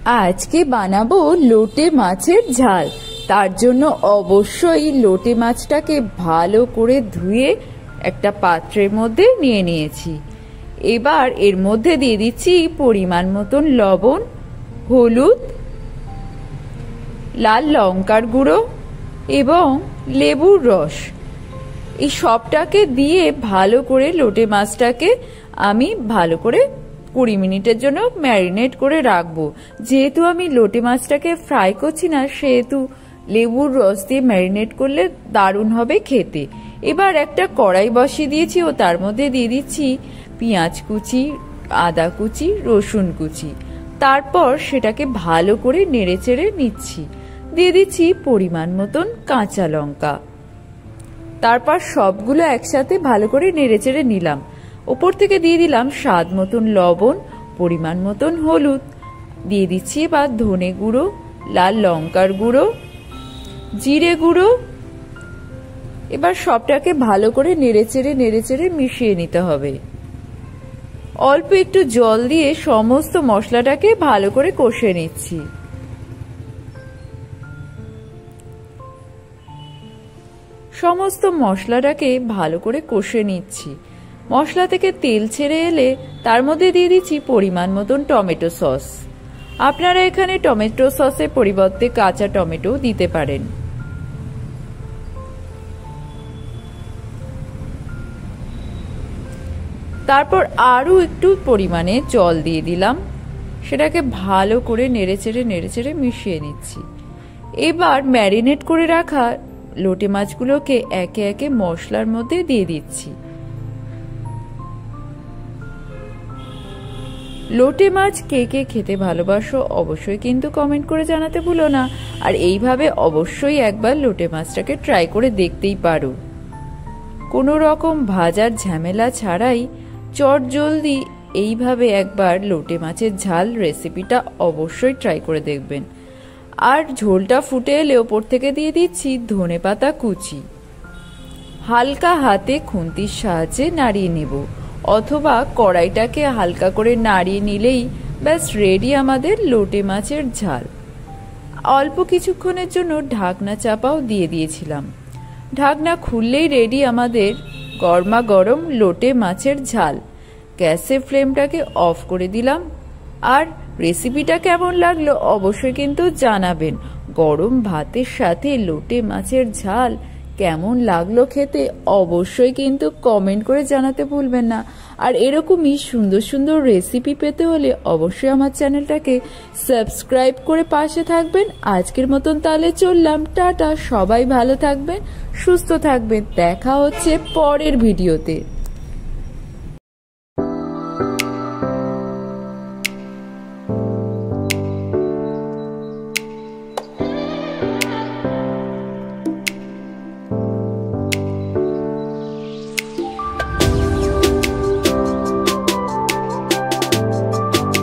আজকে বানাবো লোটে মাছের ঝাল। তার জন্য অবশ্যই লোটে মাছটাকে ভালো করে ধুয়ে একটা পাত্রের মধ্যে নিয়ে নিয়েছি। এবার এর মধ্যে দিয়ে দিচ্ছি পরিমাণ মতন লবণ, হলুদ, লাল লঙ্কার গুঁড়ো এবং লেবুর রস। এই সবটাকে দিয়ে ভালো করে লোটে মাছটাকে আমি ভালো করে 20 মিনিটের জন্য ম্যারিনেট করে রাখবো। যেহেতু আমি লোটে মাছটাকে ফ্রাই করছি না, সেহেতু লেবুর রস দিয়ে ম্যারিনেট করলে দারুণ হবে খেতে। এবার একটা কড়াই বসিয়ে দিয়েছি ও তার মধ্যে দিয়ে দিচ্ছি পেঁয়াজ কুচি, আদা কুচি, রসুন কুচি। তারপর সেটাকে ভালো করে নেড়েচেড়ে নিচ্ছি। দিয়ে দিচ্ছি পরিমাণ মতন কাঁচা লঙ্কা। তারপর সবগুলো একসাথে ভালো করে নেড়েচেড়ে নিলাম। ওপর থেকে দিয়ে দিলাম স্বাদ মতন লবণ, পরিমাণ মতন হলুদ। দিয়ে দিচ্ছি এবার ধনে গুঁড়ো, লাল লঙ্কার গুঁড়ো, জিরে গুঁড়ো। এবার সবটাকে ভালো করে নেড়েচেড়ে মিশিয়ে নিতে হবে। অল্প একটু জল দিয়ে সমস্ত মশলাটাকে ভালো করে কষে নিচ্ছি। সমস্ত মশলাটাকে ভালো করে কষে নিচ্ছি। মশলা থেকে তেল ছেড়ে এলে তার মধ্যে দিয়ে দিচ্ছি পরিমাণ মতন টমেটো সস। আপনারা এখানে টমেটো সসের পরিবর্তে কাঁচা টমেটো দিতে পারেন। তারপর আরো একটু পরিমাণে জল দিয়ে দিলাম। সেটাকে ভালো করে নেড়েচেড়ে মিশিয়ে নিচ্ছি। এবার ম্যারিনেট করে রাখা লোটে মাছগুলোকে একে একে মশলার মধ্যে দিয়ে দিচ্ছি। লোটে মাছ কে কে খেতে ভালোবাসো অবশ্যই কিন্তু কমেন্ট করে জানাতে ভুলো না। আর এইভাবে অবশ্যই একবার লোটে মাছটাকে ট্রাই করে দেখতেই পারো। কোনো রকম ভাজার ঝামেলা ছাড়াই চটজলদি এইভাবে একবার লোটে মাছের ঝাল রেসিপিটা অবশ্যই ট্রাই করে দেখবেন। আর ঝোলটা ফুটে এলে ওপর থেকে দিয়ে দিচ্ছি ধনেপাতা কুচি। হালকা হাতে খুন্তির সাহায্যে নাড়িয়ে নেব, অথবা কড়াইটাকে হালকা করে নাড়িয়ে নিলেই ব্যাস রেডি আমাদের লোটে মাছের ঝাল। অল্প কিছুক্ষণের জন্য ঢাকনা চাপাও দিয়ে দিয়েছিলাম। ঢাকনা খুললেই রেডি আমাদের গরমা গরম লোটে মাছের ঝাল। গ্যাসের ফ্লেমটাকে অফ করে দিলাম। আর রেসিপিটা কেমন লাগলো অবশ্যই কিন্তু জানাবেন। গরম ভাতের সাথে লোটে মাছের ঝাল কেমন লাগলো খেতে অবশ্যই কিন্তু কমেন্ট করে জানাতে ভুলবেন না। আর এরকমই সুন্দর সুন্দর রেসিপি পেতে হলে অবশ্যই আমার চ্যানেলটাকে সাবস্ক্রাইব করে পাশে থাকবেন। আজকের মতন তাহলে চললাম, টাটা। সবাই ভালো থাকবেন, সুস্থ থাকবেন। দেখা হচ্ছে পরের ভিডিওতে।